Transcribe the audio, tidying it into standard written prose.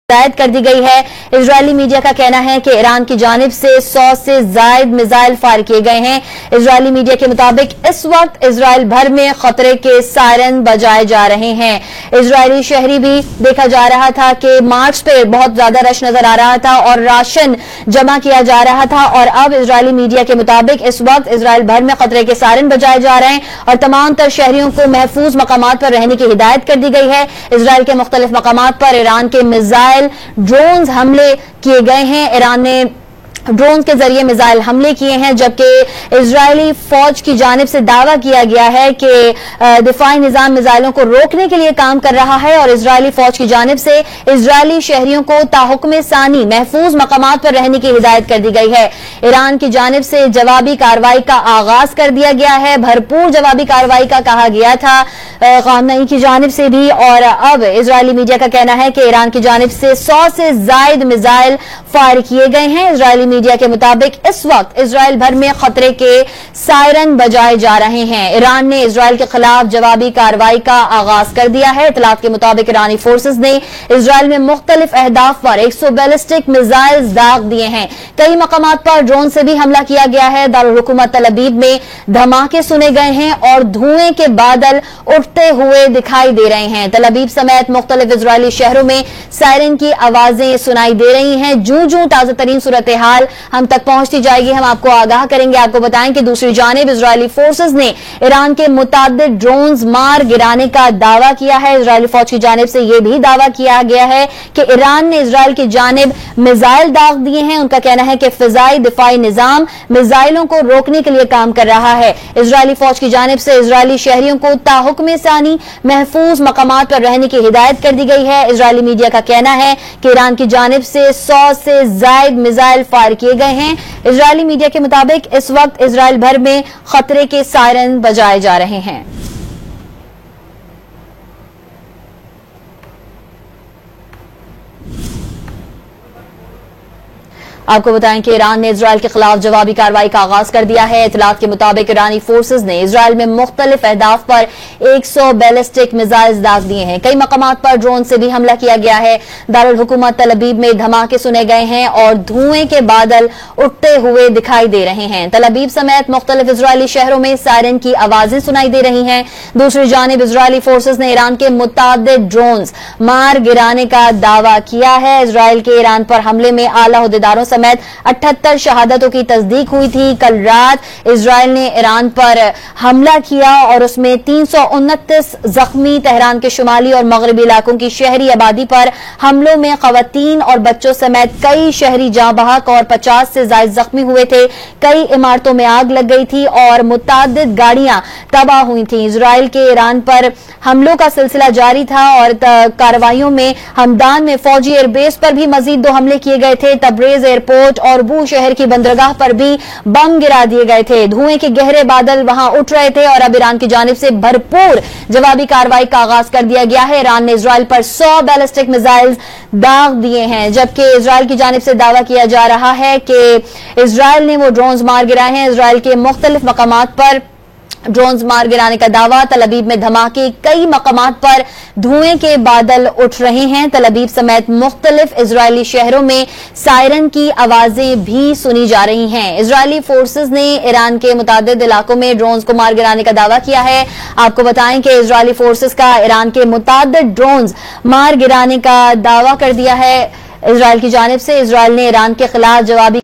हिदायत कर दी गई है। इजरायली मीडिया का कहना है कि ईरान की जानिब से 100 से जायद मिसाइल फायर किए गए हैं। इजरायली मीडिया के मुताबिक इस वक्त इजराइल भर में खतरे के सायरन बजाए जा रहे हैं। इजरायली शहरी भी देखा जा रहा था कि मार्च पे बहुत ज्यादा रश नजर आ रहा था और राशन जमा किया जा रहा था और अब इजरायली मीडिया के मुताबिक इस वक्त इजराइल भर में खतरे के सायरन बजाए जा रहे हैं और तमाम तर शहरियों को महफूज मकामात पर रहने की हिदायत कर दी गई है। इजराइल के मुख्तलिफ मकामात पर ईरान के मिसाइल ड्रोन्स हमले किए गए हैं। ईरान ने ड्रोन के जरिए मिसाइल हमले किए हैं, जबकि इजरायली फौज की जानिब से दावा किया गया है कि दिफाई निजाम मिसाइलों को रोकने के लिए काम कर रहा है और इजरायली फौज की जानिब से इजरायली शहरियों को ताहुक्म सानी महफूज मकामात पर रहने की हिदायत कर दी गई है। ईरान की जानिब से जवाबी कार्रवाई का आगाज कर दिया गया है। भरपूर जवाबी कार्रवाई का कहा गया था खामनेई की जानिब से भी और अब इजरायली मीडिया का कहना है कि ईरान की जानिब से 100 से जायद मिसाइल फायर किए गए हैं। इजरायली मीडिया के मुताबिक इस वक्त इजराइल भर में खतरे के सायरन बजाए जा रहे हैं। ईरान ने इजराइल के खिलाफ जवाबी कार्रवाई का आगाज कर दिया है। इतलात के मुताबिक ईरानी फोर्सेज ने इजराइल में मुख्तलिफ अहदाफ पर 100 बैलिस्टिक मिसाइल दाग दिए हैं। कई मकामात पर ड्रोन से भी हमला किया गया है। दारुल हुकूमत तल अबीब में धमाके सुने गए हैं और धुएं के बादल उठते हुए दिखाई दे रहे हैं। तल अबीब समेत मुख्तलिफ इजरायली शहरों में सायरन की आवाजें सुनाई दे रही हैं। जूं जूं ताजा तरीन सूरत हाल हम तक पहुंचती जाएगी, हम आपको आगाह करेंगे। आपको बताएं कि दूसरी जानिब इजरायली फोर्सेज ने ईरान के मुताद्दिद ड्रोन्स मार गिराने का दावा किया है। इजरायली फौज की जानिब से यह भी दावा किया गया है कि ईरान ने इजराइल की जानिब मिसाइल दाग दिए हैं। उनका कहना है कि फिजाई दिफाई निजाम मिसाइलों को रोकने के लिए काम कर रहा है। इजरायली फौज की जानिब से इजरायली शहरियों को ताहुक्म सानी महफूज मकामात पर रहने की हिदायत कर दी गई है। इजरायली मीडिया का कहना है कि ईरान की जानिब से 100 से जायद मिसाइल फायर किए गए हैं। इजरायली मीडिया के मुताबिक इस वक्त इजराइल भर में खतरे के सायरन बजाए जा रहे हैं। आपको बताएं कि ईरान ने इजराइल के खिलाफ जवाबी कार्रवाई का आगाज कर दिया है। इतलात के मुताबिक ईरानी फोर्सेज ने इजराइल में मुख्तलिफ अहदाफ पर 100 बैलिस्टिक मिसाइल दाग दिए हैं। कई मकामात पर ड्रोन से भी हमला किया गया है। दारुल हुकूमत तल अबीब में धमाके सुने गए हैं और धुएं के बादल उठते हुए दिखाई दे रहे हैं। तल अबीब समेत मुख्तलिफ इजरायली शहरों में सायरन की आवाजें सुनाई दे रही हैं। दूसरी जानिब इजरायली फोर्सेज ने ईरान के मुताद्दिद ड्रोन्स मार गिराने का दावा किया है। इजराइल के ईरान पर हमले में आला ओहदेदारों समेत 78 शहादतों की तस्दीक हुई थी। कल रात इजराइल ने ईरान पर हमला किया और उसमें 329 जख्मी। तेहरान के शुमाली और मगरबी इलाकों की शहरी आबादी पर हमलों में खवातीन और बच्चों समेत कई शहरी जाँ बहक और 50 से ज्यादा जख्मी हुए थे। कई इमारतों में आग लग गई थी और मुतादिद गाड़ियां तबाह हुई थी। इजराइल के ईरान पर हमलों का सिलसिला जारी था और कार्रवाइयों में हमदान में फौजी एयरबेस पर भी मजीद 2 हमले किए गए थे। तब्रेज एयरपोर्ट और बू शहर की बंदरगाह पर भी बम गिरा दिए गए थे। धुएं के गहरे बादल वहां उठ रहे थे और अब ईरान की जानिब से भरपूर जवाबी कार्रवाई का आगाज कर दिया गया है। ईरान ने इजराइल पर 100 बैलिस्टिक मिसाइल दाग दिए हैं, जबकि इजराइल की जानिब से दावा किया जा रहा है कि इजराइल ने वो ड्रोन्स मार गिराए हैं। इजराइल के मुख्तलिफ मकामात पर ड्रोन्स मार गिराने का दावा। तल अबीब में धमाके, कई मकामात पर धुएं के बादल उठ रहे हैं। तल अबीब समेत मुख्तलिफ इजरायली शहरों में सायरन की आवाजें भी सुनी जा रही हैं। इजरायली फोर्सेज ने ईरान के मुतादिद इलाकों में ड्रोन्स को मार गिराने का दावा किया है। आपको बताएं कि इजरायली फोर्सेज का ईरान के मुतादिद ड्रोन्स मार गिराने का दावा कर दिया है। इजराइल की जानिब से इजराइल ने ईरान के खिलाफ जवाबी